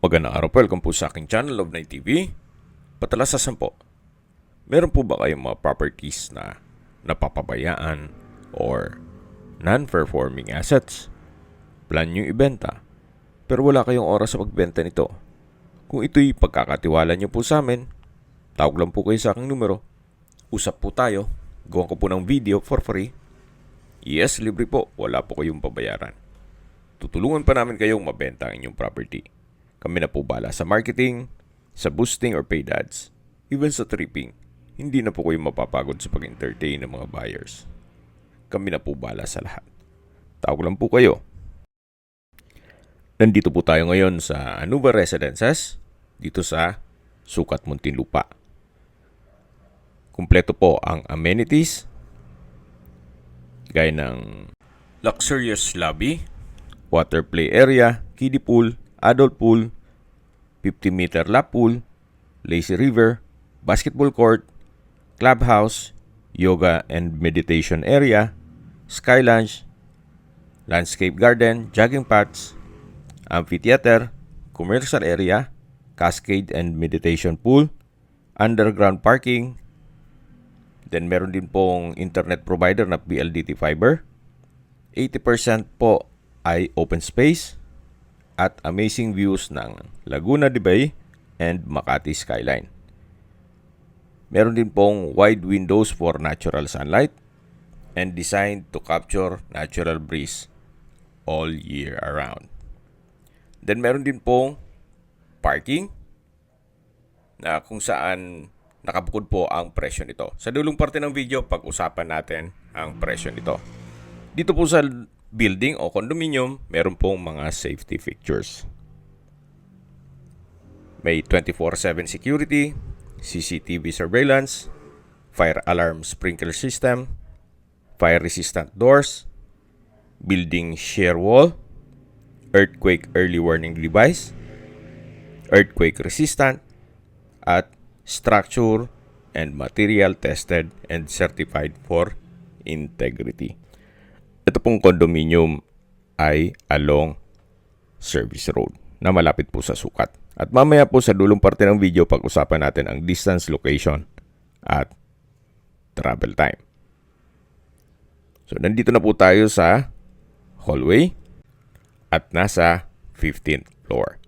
Magandang araw po, welcome po sa aking channel, Love Night TV. Patalasasan po, meron po ba kayong mga properties na napapabayaan or non-performing assets? Plan nyo ibenta, pero wala kayong oras sa pagbenta nito. Kung ito'y pagkakatiwala nyo po sa amin, tawag lang po kayo sa aking numero. Usap po tayo, gawa ko po ng video for free. Yes, libre po, wala po kayong pabayaran. Tutulungan pa namin kayong mabenta ang inyong property. Kami na po bala sa marketing, sa boosting or paid ads, even sa tripping. Hindi na po kayo mapapagod sa pag-entertain ng mga buyers. Kami na po bala sa lahat. Tawag lang po kayo. Nandito po tayo ngayon sa Anuba Residences, dito sa Sukat, Muntinlupa. Kumpleto po ang amenities, gaya ng luxurious lobby, water play area, kiddie pool, adult pool, 50-meter lap pool, lazy river, basketball court, clubhouse, yoga and meditation area, sky lounge, landscape garden, jogging paths, amphitheater, commercial area, cascade and meditation pool, underground parking. Then meron din pong internet provider na PLDT fiber. 80% po ay open space at amazing views ng Laguna de Bay and Makati skyline. Meron din pong wide windows for natural sunlight and designed to capture natural breeze all year around. Then meron din pong parking na kung saan nakabukod po ang presyo nito. Sa dulong parte ng video, pag-usapan natin ang presyo nito. Dito po sa building o condominium, meron pong mga safety features. May 24/7 security, CCTV surveillance, fire alarm sprinkler system, fire-resistant doors, building shear wall, earthquake early warning device, earthquake resistant, at structure and material tested and certified for integrity. Ito pong condominium ay along service road na malapit po sa Sukat. At mamaya po sa dulong parte ng video, pag-usapan natin ang distance, location, at travel time. So, nandito na po tayo sa hallway at nasa 15th floor.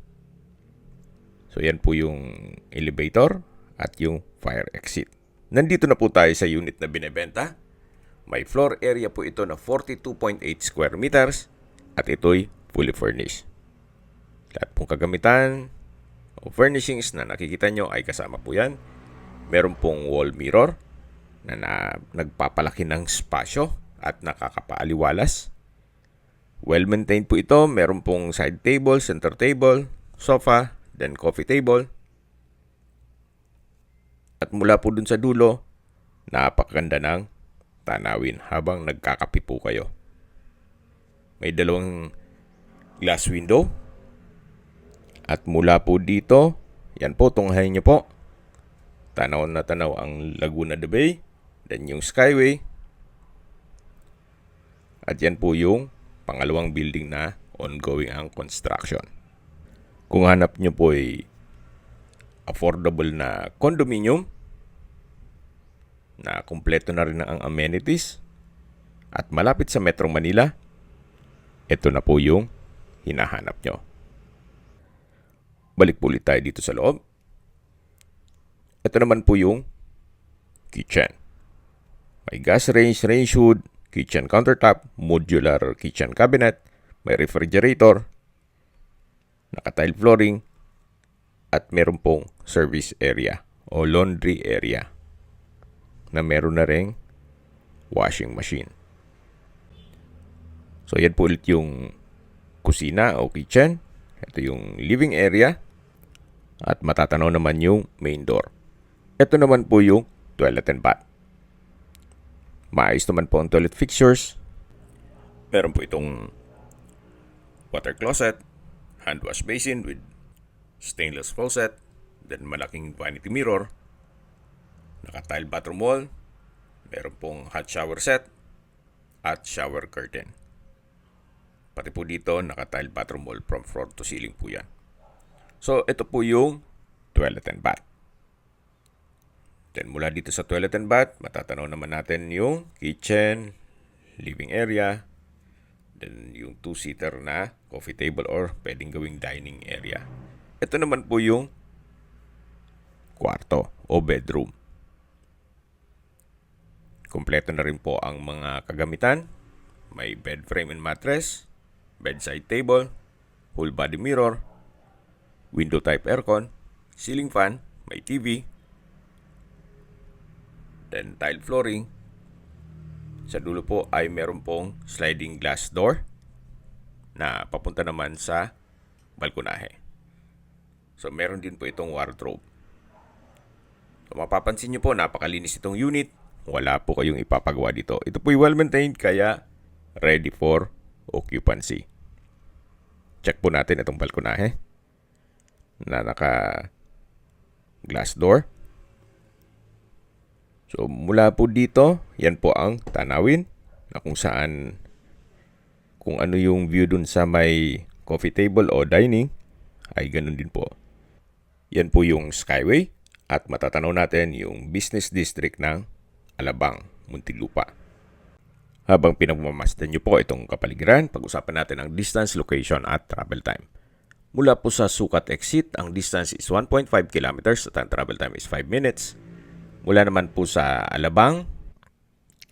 So, yan po yung elevator at yung fire exit. Nandito na po tayo sa unit na binebenta. May floor area po ito na 42.8 square meters at ito'y fully furnished. Lahat pong kagamitan o furnishings na nakikita nyo ay kasama po yan. Meron pong wall mirror na nagpapalaki ng spasyo at nakakapaaliwalas. Well-maintained po ito. Meron pong side table, center table, sofa, then coffee table. At mula po dun sa dulo, napakaganda ng tanawin habang nagkakape po kayo. May dalawang glass window. At mula po dito, yan po, tunghayin nyo po. Tanaw na tanaw ang Laguna de Bay. Then yung skyway. At yan po yung pangalawang building na ongoing ang construction. Kung hanap nyo po ay affordable na condominium, na kumpleto na rin ang amenities at malapit sa Metro Manila, ito na po yung hinahanap nyo. Balik po ulit tayo dito sa loob. Ito naman po yung kitchen. May gas range, range hood, kitchen countertop, modular kitchen cabinet, may refrigerator, naka-tile flooring, at meron pong service area o laundry area na meron na ring washing machine. So, yan po ulit yung kusina o kitchen. Ito yung living area. At matatanaw naman yung main door. Ito naman po yung toilet and bath. Maayos naman po ang toilet fixtures. Meron po itong water closet, hand wash basin with stainless faucet, then malaking vanity mirror, naka-tile bathroom wall, meron pong hot shower set, at shower curtain. Pati po dito, naka-tile bathroom wall from floor to ceiling po yan. So, ito po yung toilet and bath. Then, mula dito sa toilet and bath, matatanaw naman natin yung kitchen, living area, then yung two-seater na coffee table or pwedeng gawing dining area. Ito naman po yung kwarto o bedroom. Kompleto na rin po ang mga kagamitan. May bed frame and mattress, bedside table, full body mirror, window type aircon, ceiling fan, may TV, then tile flooring. Sa dulo po ay meron pong sliding glass door na papunta naman sa balkonahe. So meron din po itong wardrobe. So mapapansin nyo po, napakalinis itong unit. Wala po kayong ipapagawa dito. Ito po well maintained kaya ready for occupancy. Check po natin itong balkonahe na naka glass door. So mula po dito, yan po ang tanawin na kung saan, kung ano yung view dun sa may coffee table o dining, ay ganun din po. Yan po yung skyway at matatanaw natin yung business district ng Alabang, Muntinlupa. Habang pinagmamasdan nyo po itong kapaligiran, pag-usapan natin ang distance, location at travel time. Mula po sa Sukat exit, ang distance is 1.5 kilometers at ang travel time is 5 minutes. Mula naman po sa Alabang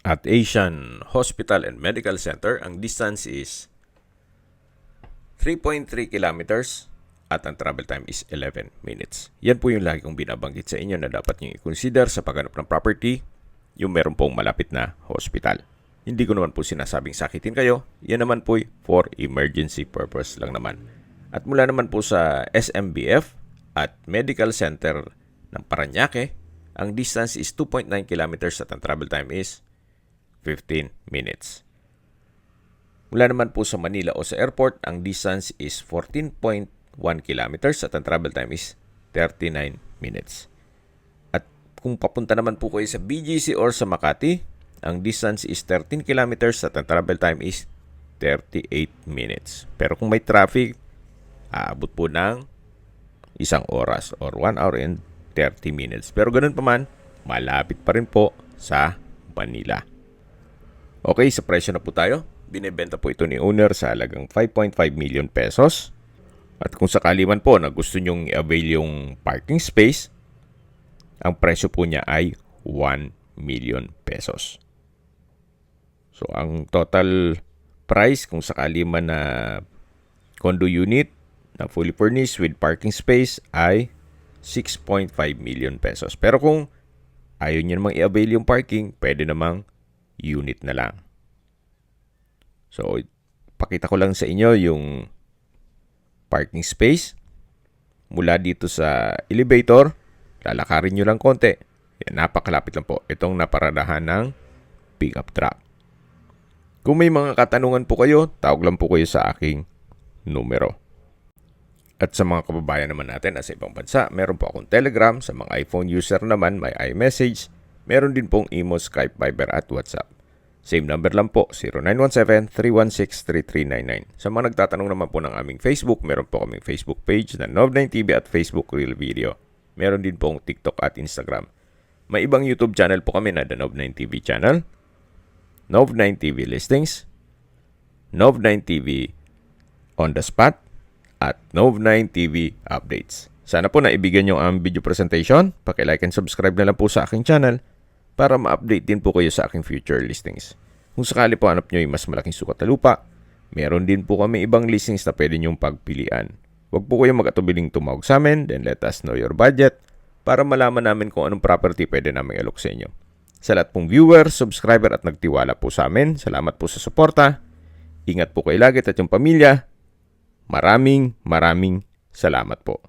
at Asian Hospital and Medical Center, ang distance is 3.3 kilometers at ang travel time is 11 minutes. Yan po yung lagi kong binabanggit sa inyo na dapat nyo i-consider sa paghanap ng property, yung meron pong malapit na hospital. Hindi ko naman po sinasabing sakitin kayo. Yan naman po for emergency purpose lang naman. At mula naman po sa SMBF at Medical Center ng Parañaque, ang distance is 2.9 kilometers at ang travel time is 15 minutes. Mula naman po sa Manila o sa airport, ang distance is 14.1 kilometers at ang travel time is 39 minutes. Kung papunta naman po kayo sa BGC or sa Makati, ang distance is 13 kilometers at ang travel time is 38 minutes. Pero kung may traffic, aabot po ng 1 oras or 1 hour and 30 minutes. Pero ganun pa man, malapit pa rin po sa Manila. Okay, sa presyo na po tayo. Binebenta po ito ni owner sa halagang 5.5 million pesos. At kung sakali man po na gusto nyong i-avail yung parking space, ang presyo po niya ay 1 million pesos. So, ang total price kung sakali man na condo unit na fully furnished with parking space ay 6.5 million pesos. Pero kung ayaw niyo namang i-avail yung parking, pwede namang unit na lang. So, pakita ko lang sa inyo yung parking space. Mula dito sa elevator, lalakarin nyo lang konti. Yan, napakalapit lang po. Itong naparadahan ng pickup truck. Kung may mga katanungan po kayo, tawag lang po kayo sa aking numero. At sa mga kababayan naman natin sa ibang bansa, meron po akong Telegram. Sa mga iPhone user naman, may iMessage. Meron din pong Imo, Skype, Viber at WhatsApp. Same number lang po, 0917-316-3399. Sa mga nagtatanong naman po ng aming Facebook, meron po kaming Facebook page na Nov9TV at Facebook Real Video. Meron din pong TikTok at Instagram. May ibang YouTube channel po kami na The Nov9TV channel, Nov9TV Listings, Nov9TV On The Spot, at Nov9TV Updates. Sana po naibigyan nyo ang video presentation. Paki-like and subscribe na lang po sa aking channel para ma-update din po kayo sa aking future listings. Kung sakali po hanap nyo yung mas malaking sukat na lupa, meron din po kami ibang listings na pwede nyong pagpilian. Huwag po kayong mag-atubiling tumawag sa amin, then let us know your budget para malaman namin kung anong property pwede namin alok sa inyo. Sa lahat pong viewer, subscriber at nagtiwala po sa amin, salamat po sa suporta. Ingat po kayo lagi at yung pamilya. Maraming salamat po.